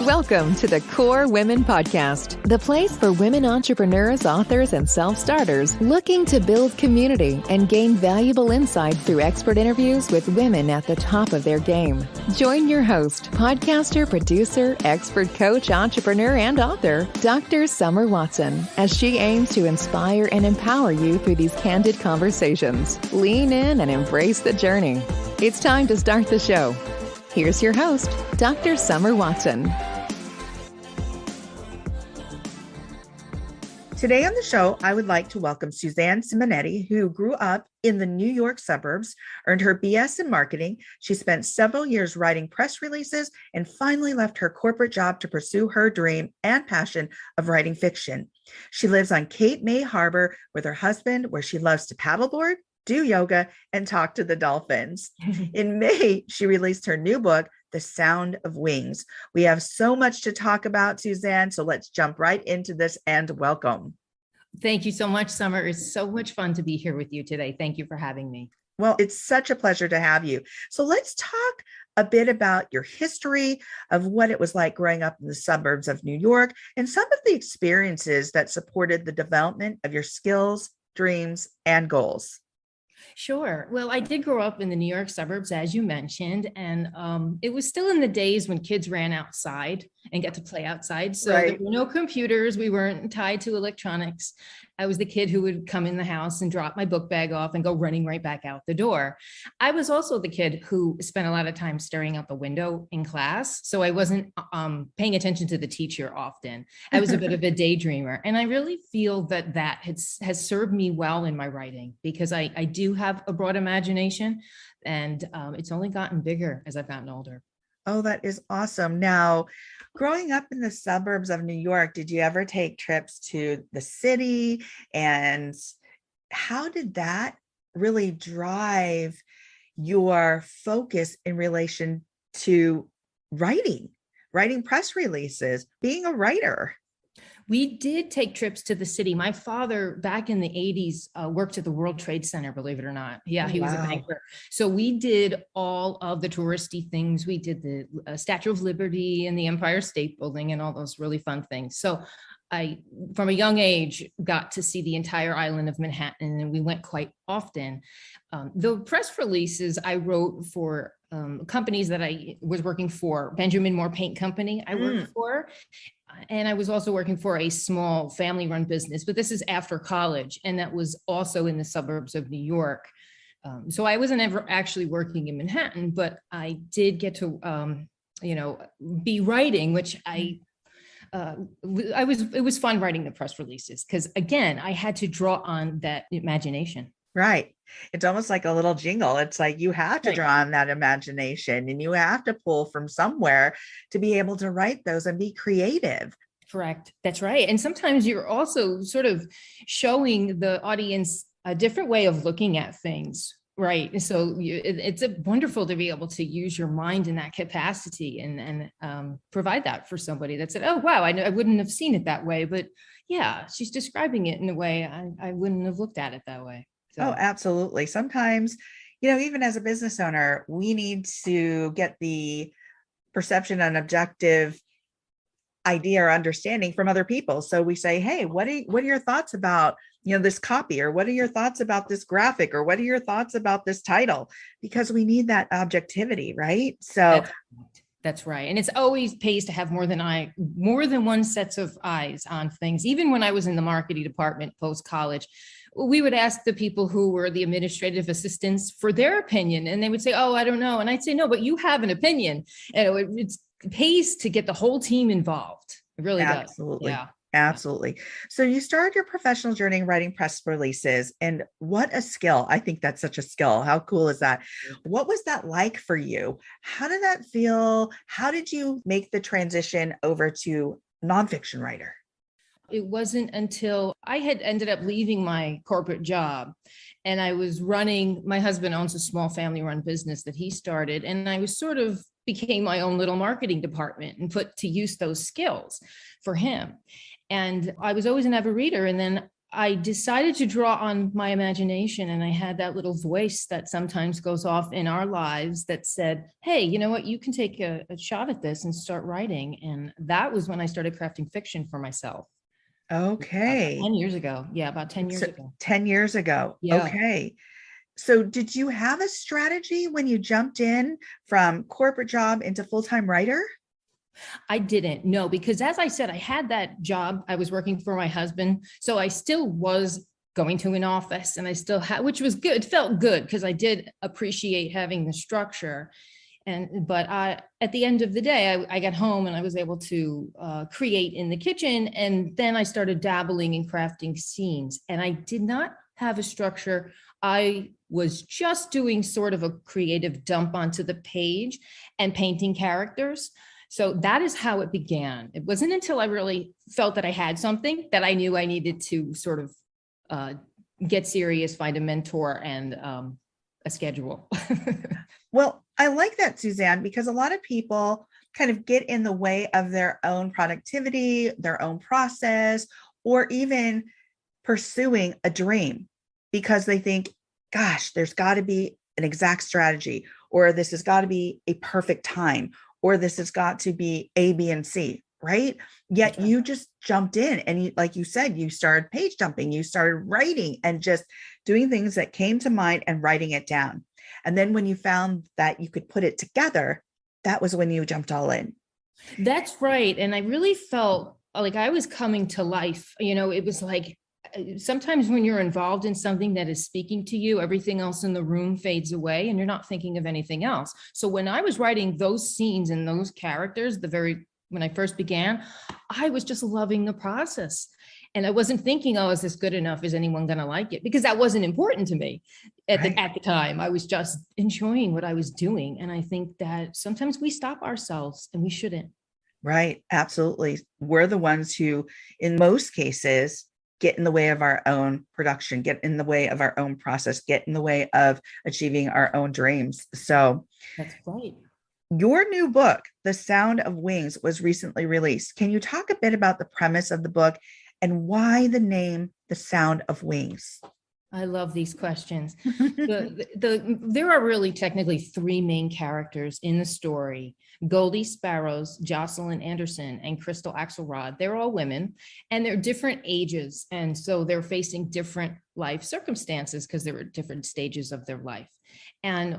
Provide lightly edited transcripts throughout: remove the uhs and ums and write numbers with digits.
Welcome to the Core Women Podcast, the place for women entrepreneurs, authors, and self-starters looking to build community and gain valuable insight through expert interviews with women at the top of their game. Join your host, podcaster, producer, expert coach, entrepreneur, and author, Dr. Summer Watson, as she aims to inspire and empower you through these candid conversations. Lean in and embrace the journey. It's time to start the show. Here's your host, Dr. Summer Watson. Today on the show, I would like to welcome Suzanne Simonetti, who grew up in the New York suburbs, earned her BS in marketing. She spent several years writing press releases and finally left her corporate job to pursue her dream and passion of writing fiction. She lives on Cape May Harbor with her husband, where she loves to paddleboard, do yoga, and talk to the dolphins. In May, she released her new book, The Sound of Wings. We have so much to talk about, Suzanne, so let's jump right into this and welcome. Thank you so much, Summer. It's so much fun to be here with you today. Thank you for having me. Well, it's such a pleasure to have you. So let's talk a bit about your history of what it was like growing up in the suburbs of New York and some of the experiences that supported the development of your skills, dreams, and goals. Sure. Well, I did grow up in the New York suburbs, as you mentioned, and it was still in the days when kids ran outside and got to play outside. So There were no computers. We weren't tied to electronics. I was the kid who would come in the house and drop my book bag off and go running right back out the door. I was also the kid who spent a lot of time staring out the window in class. So I wasn't paying attention to the teacher often. I was a bit of a daydreamer. And I really feel that has served me well in my writing because I do have a broad imagination and it's only gotten bigger as I've gotten older. Oh, that is awesome. Now, growing up in the suburbs of New York, did you ever take trips to the city? And how did that really drive your focus in relation to writing press releases, being a writer? We did take trips to the city. My father, back in the 80s, worked at the World Trade Center, believe it or not. Yeah, he was a banker. So we did all of the touristy things. We did the Statue of Liberty and the Empire State Building and all those really fun things. So I, from a young age, got to see the entire island of Manhattan, and we went quite often. The press releases I wrote for companies that I was working for, Benjamin Moore Paint Company I worked for. And I was also working for a small family-run business, but this is after college, and that was also in the suburbs of New York. So I wasn't ever actually working in Manhattan, but I did get to, be writing, which it was fun writing the press releases because, again, I had to draw on that imagination. Right. It's almost like a little jingle. It's like you have to draw on that imagination and you have to pull from somewhere to be able to write those and be creative. Correct. That's right. And sometimes you're also sort of showing the audience a different way of looking at things. Right. So it's wonderful to be able to use your mind in that capacity and provide that for somebody that said, oh, wow, I wouldn't have seen it that way. But yeah, she's describing it in a way I wouldn't have looked at it that way. So. Oh, absolutely. Sometimes, even as a business owner, we need to get the perception and objective idea or understanding from other people. So we say, hey, what are your thoughts about, this copy, or what are your thoughts about this graphic, or what are your thoughts about this title? Because we need that objectivity, right? So that's right. And it's always pays to have more than one sets of eyes on things. Even when I was in the marketing department post-college, we would ask the people who were the administrative assistants for their opinion. And they would say, oh, I don't know. And I'd say, no, but you have an opinion. And it pays to get the whole team involved. It really does. Absolutely. Yeah. Absolutely. So you started your professional journey writing press releases, and what a skill. I think that's such a skill. How cool is that? What was that like for you? How did that feel? How did you make the transition over to nonfiction writer? It wasn't until I had ended up leaving my corporate job and I was running, my husband owns a small family-run business that he started, and I was sort of became my own little marketing department and put to use those skills for him. And I was always an avid reader. And then I decided to draw on my imagination, and I had that little voice that sometimes goes off in our lives that said, hey, you know what, you can take a shot at this and start writing. And that was when I started crafting fiction for myself. Okay. 10 years ago. Yeah, about 10 years ago. 10 years ago. Yeah. Okay. So did you have a strategy when you jumped in from corporate job into full-time writer? I didn't, no, because as I said, I had that job. I was working for my husband. So I still was going to an office, and I still had, which was good. It felt good because I did appreciate having the structure. But at the end of the day, I got home and I was able to create in the kitchen. And then I started dabbling in crafting scenes, and I did not have a structure. I was just doing sort of a creative dump onto the page and painting characters. So that is how it began. It wasn't until I really felt that I had something that I knew I needed to sort of get serious, find a mentor, and a schedule. Well, I like that, Suzanne, because a lot of people kind of get in the way of their own productivity, their own process, or even pursuing a dream because they think, gosh, there's got to be an exact strategy, or this has got to be a perfect time, or this has got to be A, B, and C, right? Yet you just jumped in and you, like you said, you started page dumping, you started writing and just doing things that came to mind and writing it down. And then when you found that you could put it together, that was when you jumped all in. That's right. And I really felt like I was coming to life. You know, it was like sometimes when you're involved in something that is speaking to you, everything else in the room fades away and you're not thinking of anything else. So when I was writing those scenes and those characters, when I first began, I was just loving the process. And I wasn't thinking, oh, is this good enough? Is anyone going to like it? Because that wasn't important to me at the time. I was just enjoying what I was doing. And I think that sometimes we stop ourselves and we shouldn't. Right. Absolutely. We're the ones who, in most cases, get in the way of our own production, get in the way of our own process, get in the way of achieving our own dreams. So that's right. Your new book, The Sound of Wings, was recently released. Can you talk a bit about the premise of the book and why the name The Sound of Wings? I love these questions. There are really technically three main characters in the story: Goldie Sparrows, Jocelyn Anderson, and Crystal Axelrod. They're all women and they're different ages. And so they're facing different life circumstances because they're at different stages of their life. And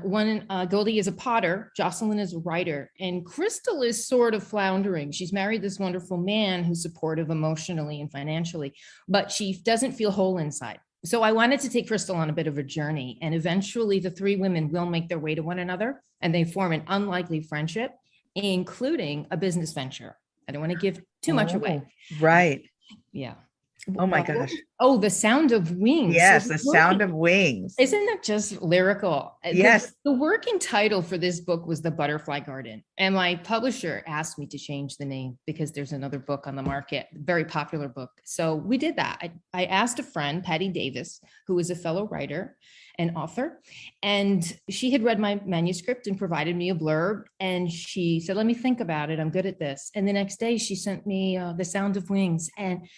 Goldie is a potter, Jocelyn is a writer, and Crystal is sort of floundering. She's married this wonderful man who's supportive emotionally and financially, but she doesn't feel whole inside. So I wanted to take Crystal on a bit of a journey, and eventually the three women will make their way to one another and they form an unlikely friendship, including a business venture. I don't want to give too much away. Right. Yeah. Oh my gosh. Oh, The Sound of Wings. Yes, The Sound of Wings. Isn't that just lyrical? Yes. The working title for this book was The Butterfly Garden. And my publisher asked me to change the name because there's another book on the market, very popular book. So we did that. I asked a friend, Patty Davis, who is a fellow writer and author, and she had read my manuscript and provided me a blurb. And she said, let me think about it. I'm good at this. And the next day she sent me The Sound of Wings. And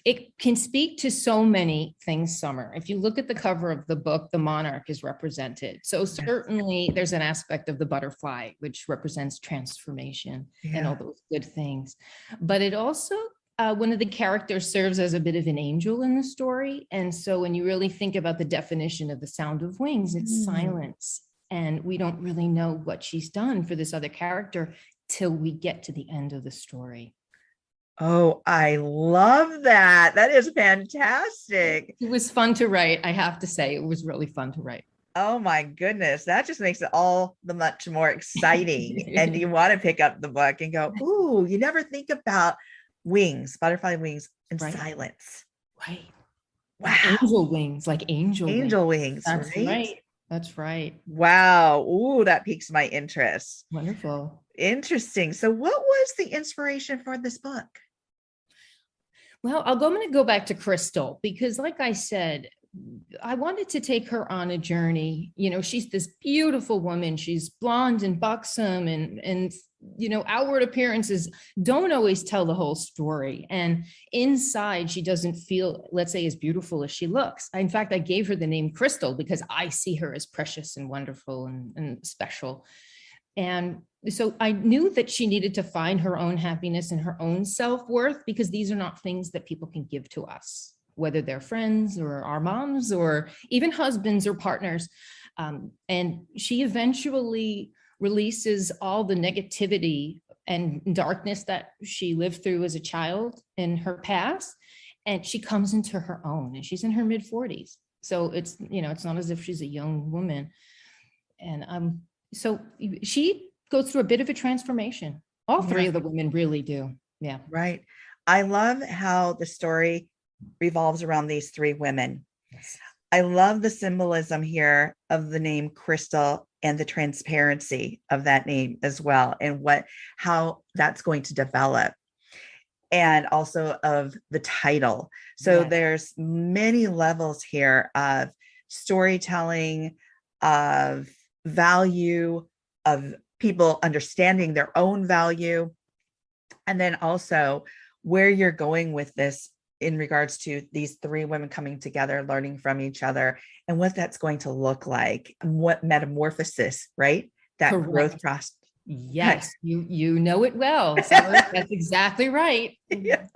it can speak to so many things, Summer. If you look at the cover of the book, the monarch is represented. So certainly there's an aspect of the butterfly, which represents transformation and all those good things. But it also, one of the characters serves as a bit of an angel in the story. And so when you really think about the definition of The Sound of Wings, it's silence. And we don't really know what she's done for this other character till we get to the end of the story. Oh, I love that. That is fantastic. It was fun to write. I have to say, it was really fun to write. Oh my goodness. That just makes it all the much more exciting. And you want to pick up the book and go, ooh, you never think about wings, butterfly wings and silence. Right. Wow. Angel wings, like angel wings. That's right. That's right. Wow. Ooh, that piques my interest. Wonderful. Interesting. So what was the inspiration for this book? Well, I'm going to go back to Crystal because like I said, I wanted to take her on a journey. She's this beautiful woman. She's blonde and buxom, and outward appearances don't always tell the whole story. And inside, she doesn't feel, let's say, as beautiful as she looks. In fact, I gave her the name Crystal because I see her as precious and wonderful and special. And so I knew that she needed to find her own happiness and her own self-worth, because these are not things that people can give to us, whether they're friends or our moms or even husbands or partners. And she eventually releases all the negativity and darkness that she lived through as a child in her past. And she comes into her own, and she's in her mid-40s. So it's not as if she's a young woman. And so she goes through a bit of a transformation. All three of the women really do. Yeah. Right. I love how the story revolves around these three women. Yes. I love the symbolism here of the name Crystal and the transparency of that name as well, and how that's going to develop, and also of the title. So there's many levels here of storytelling, of value, of people understanding their own value, and then also where you're going with this in regards to these three women coming together, learning from each other, and what that's going to look like, what metamorphosis, right? That Correct. Growth process. Yes, you know it well. So that's exactly right. Yes.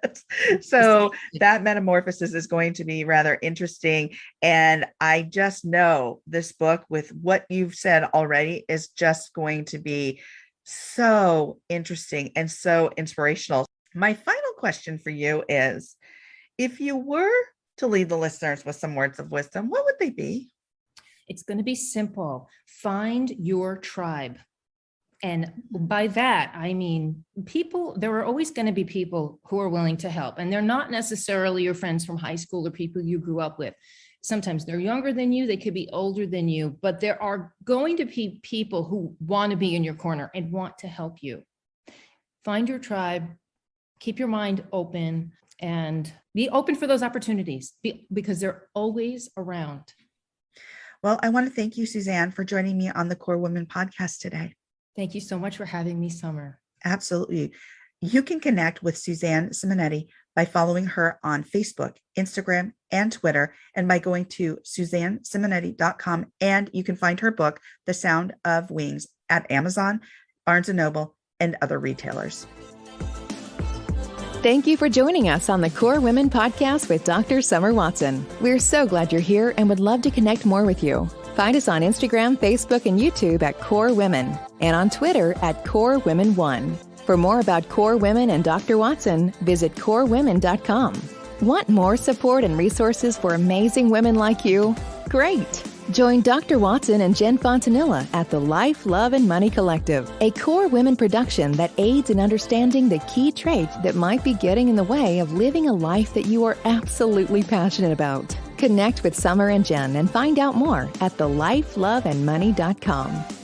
So that metamorphosis is going to be rather interesting. And I just know this book, with what you've said already, is just going to be so interesting and so inspirational. My final question for you is, if you were to leave the listeners with some words of wisdom, what would they be? It's going to be simple. Find your tribe. And by that, I mean, there are always going to be people who are willing to help. And they're not necessarily your friends from high school or people you grew up with. Sometimes they're younger than you. They could be older than you. But there are going to be people who want to be in your corner and want to help you. Find your tribe. Keep your mind open. And be open for those opportunities, because they're always around. Well, I want to thank you, Suzanne, for joining me on the Core Women podcast today. Thank you so much for having me, Summer. Absolutely. You can connect with Suzanne Simonetti by following her on Facebook, Instagram, and Twitter, and by going to SuzanneSimonetti.com. And you can find her book, The Sound of Wings, at Amazon, Barnes & Noble, and other retailers. Thank you for joining us on the Core Women podcast with Dr. Summer Watson. We're so glad you're here and would love to connect more with you. Find us on Instagram, Facebook, and YouTube at Core Women, and on Twitter at Core Women 1. For more about Core Women and Dr. Watson, visit corewomen.com. Want more support and resources for amazing women like you? Great! Join Dr. Watson and Jen Fontanilla at the Life, Love, and Money Collective, a Core Women production that aids in understanding the key traits that might be getting in the way of living a life that you are absolutely passionate about. Connect with Summer and Jen and find out more at thelifeloveandmoney.com.